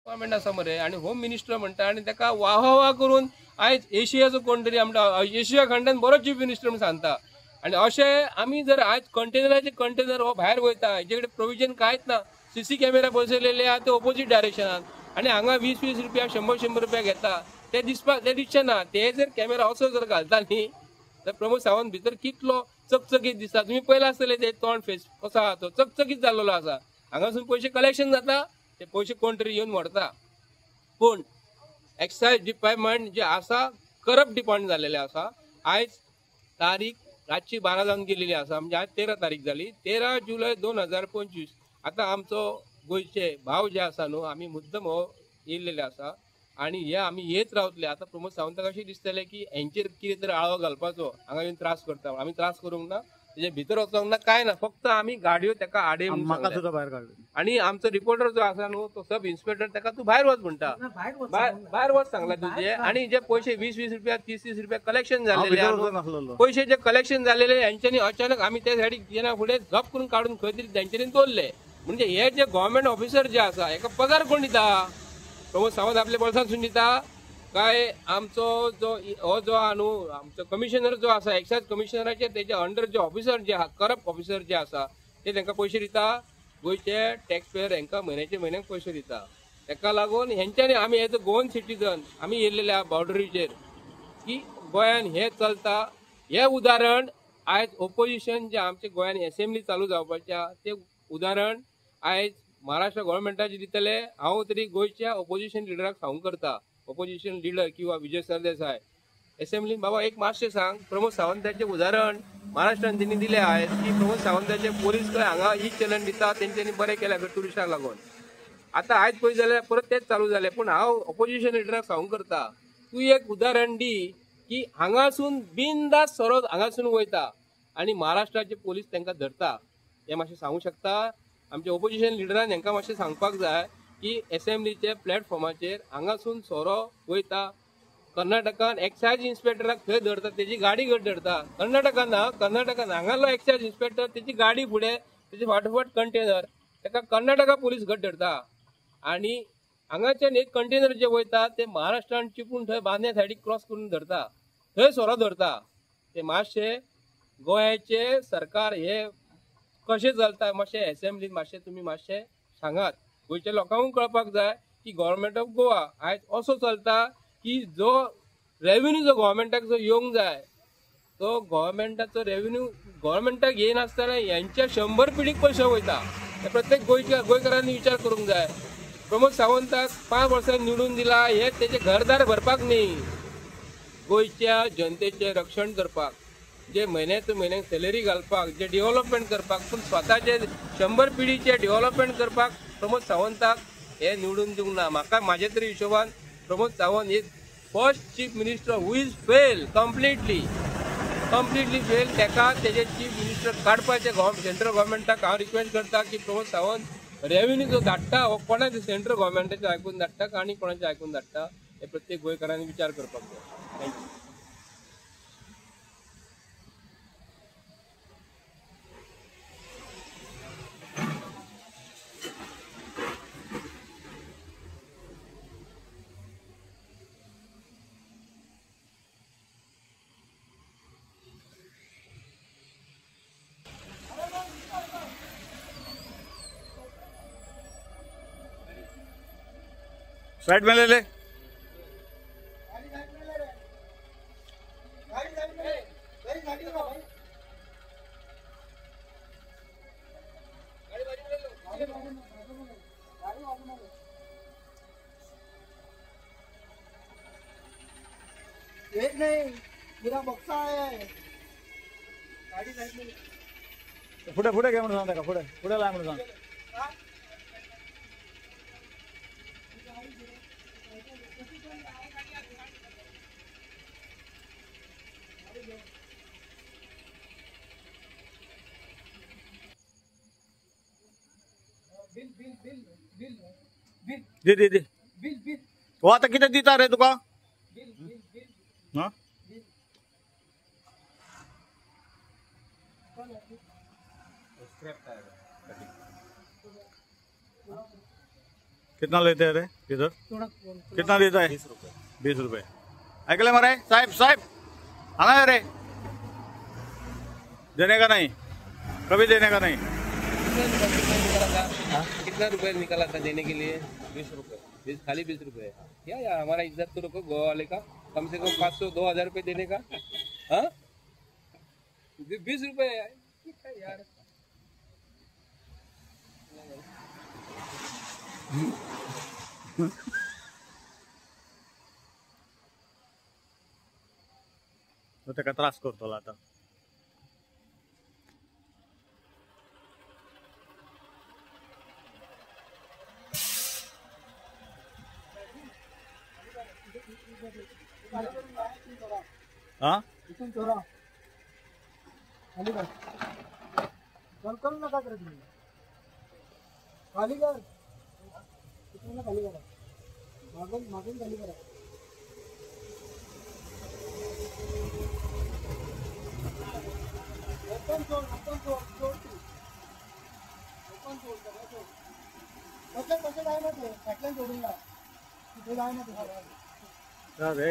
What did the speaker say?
Department आसा मरे आणि होम मिनिस्टर म्हणटा आणि ताका वाह करून आयज एशियाचो कोण तरी आमच्या एशिया खंडान बरो चीफ मिनिस्टर म्हणून सांगता. आणि अशें आमी जर आज कंटेनर हो भायर वयता हेजे कडेन प्रोविजन कांयच ना. सीसी कॅमेरा बसयलेले आहा ते ऑपोजीट डायरेक्शनान आणि हांगा 20-20 रुपया 100-100 रुपया घेता ते दिसचे ना. ते जर कॅमेरा असो जर घालता न्ही तर प्रमोद सावंत भितर कितलो चकचकीत दिसता. तुम्ही पयला आसतले ते तोंड फेस कसो आहा तो चकचकीत जाल्लो आसा. हांगासून पयशे कलेक्शन जाता ते पयशे कोण तरी येवन व्हरता. पूण एक्सायज डिपार्टमेंट जे आसा करप्ट डिपार्टमेंट जाल्लेले आसा. आयज तारीख रातची 12 जावन गेलेली आसा. म्हणजे आज 13 तारीख जाली. 13 जुलय 2025. आता आमचो गोंयचे भाव जे आसा न्हू आमी मुद्दम हो येयल्लेले आसा आणि हे आमी येत रावतले. आता प्रमोद सावंताक अशें दिसतलें की हेंचेर कितें तरी आळो घालपाचो हांगा येवन त्रास करता. आमी त्रास करूंक ना, तेजे भितर वचोंक ना, काय ना. फक्त आमी गाडयो ताका आडय म्हणून आणि आमचो रिपोर्टर जो आसा न्हू तो सब इन्स्पेक्टर ताका तूं भायर वच म्हणटा. भायर वच सांगला तुजे. आणि जे पयशे 20-20 रुपया 30-30 रुपया कलेक्शन जाल्लेले पयशे जे कलेक्शन जाल्लेले हेंच्यांनी अचानक आमी त्या सायडीक जेन्ना फुडें झप करून काडून खंय तरी तेंच्यांनी दवरले. म्हणजे हे जे गव्हर्नमेंट ऑफिसर जे आसा हेका पगार कोण दिता? प्रमोद सावंत आपल्या बोल्सांतसून दिता काय आमचो जो हो जो आहा न्हू आमचो कमिशनर जो आसा एक्सायज कमिशनराचे तेजे अंडर जे ऑफिसर जे आहा करप्ट ऑफिसर जे आसा ते तांकां पयशे दिता. गोंयचे टॅक्स पेयर हांकां म्हयन्याक पयशे दिता. ताका लागून हेंच्यांनी आमी एज अ गोवन सिटीजन आमी येयल्लेले आहा बॉर्डरीचेर की गोंयान हे चलता. हे उदाहरण आयज ओपोजिशन जे आमचे गोंयान असेंब्ली चालू जावपाच्या ते उदाहरण आयज महाराष्ट्र गव्हर्नमेंटाचे दितले. हांव तरी गोंयच्या ओपोजिशन लिडराक सांगूंक करता. ओपोजिशन लिडर किंवा विजय सरदेसाय असेंब्लीन बाबा एक मातशें सांग प्रमोद सावंताचे उदाहरण महाराष्ट्रान तेणी दिले आयज की प्रमोद सावंताचे पोलीस खंय हांगा ई चलन दिता तेंच्यांनी बरें केल्या टुरिस्टांक लागून. आता आयज पळय जाल्यार परत तेच चालू जालें. पूण हांव ओपोजिशन लिडराक सांगूंक करता तूं एक उदाहरण दी की हांगासून बिनदास सोरो हांगासून वयता आणि महाराष्ट्राचे पोलीस तांकां धरता. हे मातशें सांगूं शकता? आमच्या ओपोजिशन लिडरान हांकां मातशें सांगपाक जाय की असेंब्लीचे प्लॅटफॉर्माचेर हांगासून सोरो वयता. कर्नाटकान एक्सायज इन्स्पेक्टराक थंय धरता तेजी गाडी घट धरता. कर्नाटकान हांगालो एक्सायज इन्स्पेक्टर तेजी गाडी फुडें तेजे फाटोफाट कंटेनर ताका कर्नाटका पोलीस घट धरता. आणि हांगाच्यान एक कंटेनर जे वयता ते महाराष्ट्रान चिपून थंय बांद्या सायडीक क्रॉस करून धरता. थंय सोरो धरता. ते मातशे गोंयाचे सरकार हे कशें चलता मातशें असेंब्लीन मातशें तुमी मातशें सांगात. गोंयच्या लोकांक कळपाक जाय की गव्हर्नमेंट ऑफ गोवा आयज असो चलता की जो रेव्हेन्यू जो गव्हर्नमेंटाक जो येवंक जाय तो गव्हर्नमेंटाचो रेव्हेन्यू गव्हर्नमेंटाक येनासतना यांच्या 100 पिढीक पयशे वयता. हे प्रत्येक गोंयकारांनी विचार करूंक जाय. प्रमोद सावंताक 5 वर्सांनी निवडून दिला हे तेजे घरदार भरपाक न्ही, गोंयच्या जनतेचे रक्षण करपाक, जे म्हयन्याक सॅलरी घालपाक, जे डेव्हलपमेंट करपाक. पूण स्वताचे 100 पिढीचे डेव्हलपमेंट करपाक प्रमोद सावंताक हे निवडून दिवंक ना. म्हाका म्हाजे तरी हिशोबान Pramod Sawant is first chief minister who is fail completely fail. ताका तेजे चीफ मिनिस्टर काडपाचे सेंट्रल गव्हर्नमेंटाक हांव रिक्वेस्ट करता की प्रमोद सावंत रेव्हेन्यू जो धाडटा हो कोणाचे सेंट्रल गव्हर्नमेंटाचे आयकून धाडटा आनी कोणाचे आयकून धाडटा हे प्रत्येक गोंयकारांनी विचार करपाक जाय. थँक्यू. साइड में ले ले. एक नहीं पूरा बक्सा है. गाड़ी साइड में पुढे पुढे घे म्हणून सांगता का पुढे पुढे लाय म्हणून सांग. Bill bill bill bill bill दे दे दे. बिल बिल हो आता किती दिता रे तुका? बिल बिल बिल हा बिल कितना लेते हैं रे इधर? थोड़ा कितना देता है? 20 रुपए। ऐकले मरे साहेब साहेब आना रे, देने का नहीं, कभी देने का नहीं। कितना रुपए निकाला था देने के लिए? 20 रुपए। खाली 20 रुपए? क्या यार, हमारा इज्जत तो रखो गोवा वाले का, कम से कम 500-2000 रुपए देने का। हाँ 20 रुपए यार। तो त्याका त्रास करतो आता। हाँ इथून चोरा खाली कर, कल नका करत नाही, खाली कर, इथून खाली करा, मागून मागून खाली करा। ओपन सोड तू, ओपन सोड करा सोड, कसं आहे ना ते पॅटर्न जोडून ला, तिथे आहे ना ते रे सगळं।